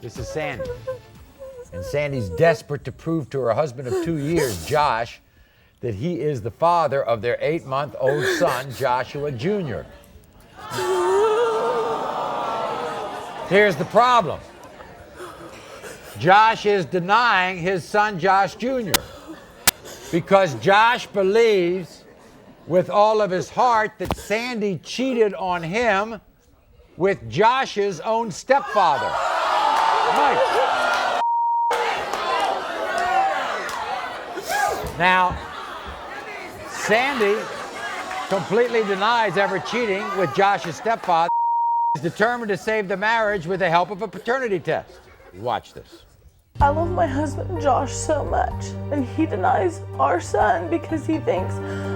This is Sandy. And Sandy's desperate to prove to her husband of 2 years, Josh, that he is the father of their 8-month-old son, Joshua Jr. Here's the problem. Josh is denying his son, Josh Jr., because Josh believes with all of his heart that Sandy cheated on him with Josh's own stepfather, Mike. Now, Sandy completely denies ever cheating with Josh's stepfather. He's determined to save the marriage with the help of a paternity test. Watch this. I love my husband Josh so much, and he denies our son because he thinks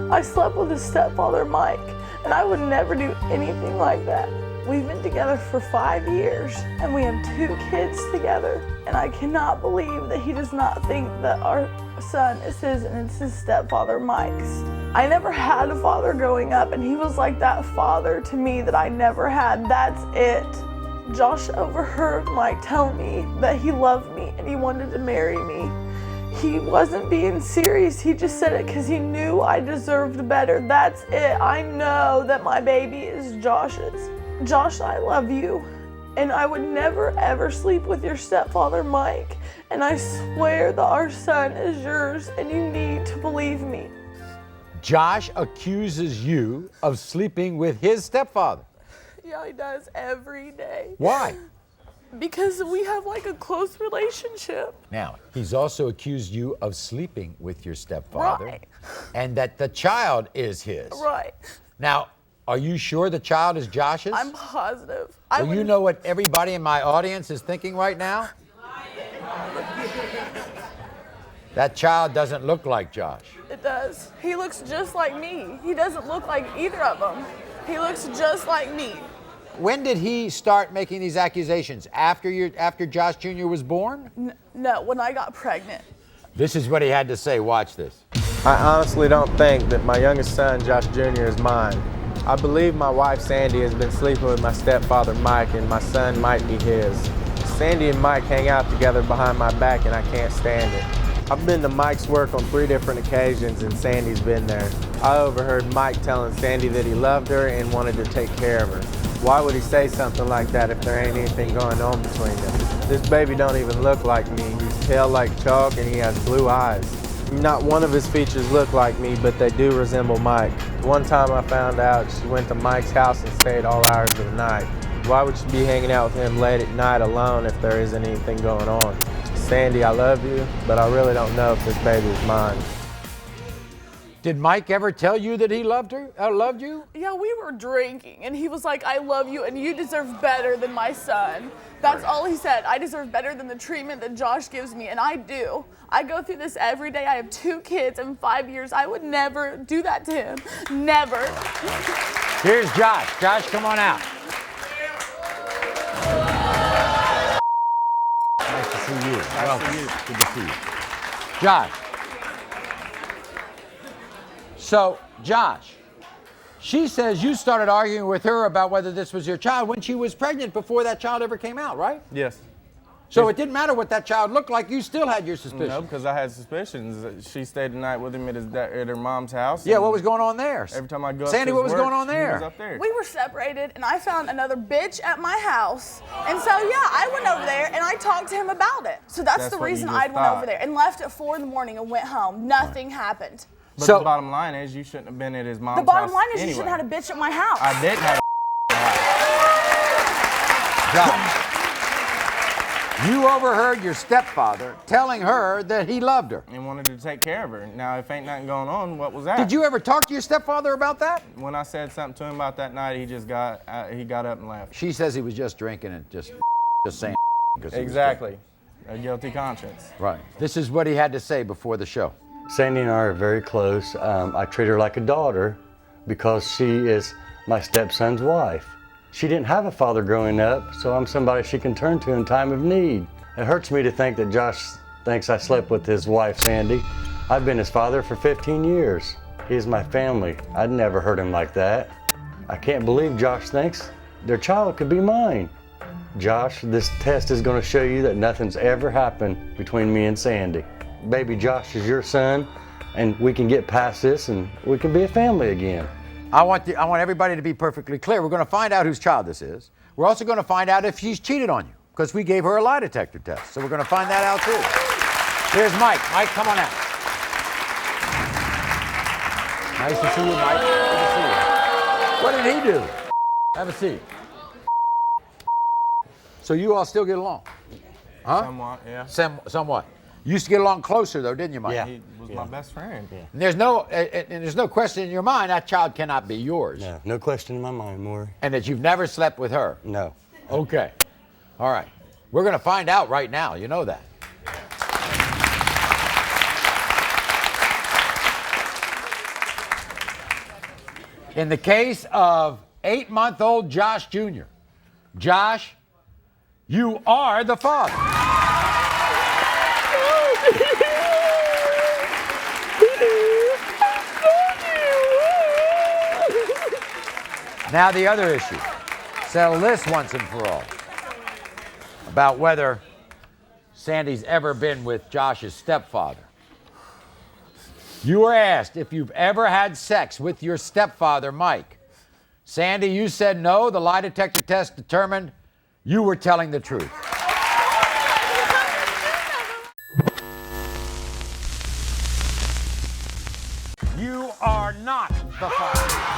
I slept with his stepfather Mike, and I would never do anything like that. We've been together for 5 years, and we have 2 kids together, and I cannot believe that he does not think that our son is his and it's his stepfather Mike's. I never had a father growing up, and he was like that father to me that I never had. That's it. Josh overheard Mike tell me that he loved me and he wanted to marry me. He wasn't being serious. He just said it because he knew I deserved better. That's it. I know that my baby is Josh's. Josh, I love you, and I would never ever sleep with your stepfather Mike, and I swear that our son is yours, and you need to believe me. Josh accuses you of sleeping with his stepfather. Yeah, he does every day. Why? Because we have like a close relationship. Now, he's also accused you of sleeping with your stepfather. Right. And that the child is his. Right. Now, are you sure the child is Josh's? I'm positive. Well, you know what everybody in my audience is thinking right now? That child doesn't look like Josh. It does. He looks just like me. He doesn't look like either of them. He looks just like me. When did he start making these accusations? After Josh Jr. was born? No, when I got pregnant. This is what he had to say. Watch this. I honestly don't think that my youngest son, Josh Jr., is mine. I believe my wife, Sandy, has been sleeping with my stepfather, Mike, and my son might be his. Sandy and Mike hang out together behind my back, and I can't stand it. I've been to Mike's work on 3 different occasions, and Sandy's been there. I overheard Mike telling Sandy that he loved her and wanted to take care of her. Why would he say something like that if there ain't anything going on between them? This baby don't even look like me. He's pale like chalk, and he has blue eyes. Not one of his features look like me, but they do resemble Mike. One time I found out she went to Mike's house and stayed all hours of the night. Why would she be hanging out with him late at night alone if there isn't anything going on? Sandy, I love you, but I really don't know if this baby is mine. Did Mike ever tell you that he loved you? Yeah, we were drinking, and he was like, I love you, and you deserve better than my son. That's all he said. I deserve better than the treatment that Josh gives me, and I do. I go through this every day. I have 2 kids in 5 years. I would never do that to him. Never. Here's Josh. Josh, come on out. Nice to see you. Welcome. Good to see you. Josh. So, Josh, she says you started arguing with her about whether this was your child when she was pregnant before that child ever came out, right? Yes. So it didn't matter what that child looked like, you still had your suspicions. No, because I had suspicions. She stayed the night with him at her mom's house. Yeah, what was going on there? Every time I go Sandy, what was going on there? He was up there. We were separated, and I found another bitch at my house. And so, yeah, I went over there, and I talked to him about it. So that's the what you reason just I went over thought. there and left at 4 in the morning and went home. Nothing happened. But So- the bottom line is you shouldn't have been at his mom's The bottom house line is anyway. you shouldn't have had a bitch at my house. I didn't have Josh, you overheard your stepfather telling her that he loved her. and wanted to take care of her. Now, if ain't nothing going on, what was that? Did you ever talk to your stepfather about that? When I said something to him about that night, he just got up and left. She says he was just drinking and just saying because he was Exactly. A guilty conscience. drunk. Right. This is what he had to say before the show. Sandy and I are very close. I treat her like a daughter because she is my stepson's wife. She didn't have a father growing up, so I'm somebody she can turn to in time of need. It hurts me to think that Josh thinks I slept with his wife, Sandy. I've been his father for 15 years. He is my family. I'd never hurt him like that. I can't believe Josh thinks their child could be mine. Josh, this test is going to show you that nothing's ever happened between me and Sandy. Baby Josh is your son, and we can get past this and we can be a family again. I want everybody to be perfectly clear. We're going to find out whose child this is. We're also going to find out if she's cheated on you, because we gave her a lie detector test. So we're going to find that out too. Here's Mike. Mike, come on out. Nice to see you, Mike. Good to see you. What did he do? Have a seat. So you all still get along? Huh? Somewhat, yeah. Somewhat. You used to get along closer, though, didn't you, Mike? Yeah. He was my best friend. Yeah. And there's no question in your mind that child cannot be yours. No, no question in my mind, Maury. And that you've never slept with her. No. Okay. All right. We're going to find out right now. You know that. In the case of 8-month-old Josh Jr., Josh, you are the father. Now the other issue. Settle this once and for all. About whether Sandy's ever been with Josh's stepfather. You were asked if you've ever had sex with your stepfather, Mike. Sandy, you said no. The lie detector test determined you were telling the truth. You are not the father.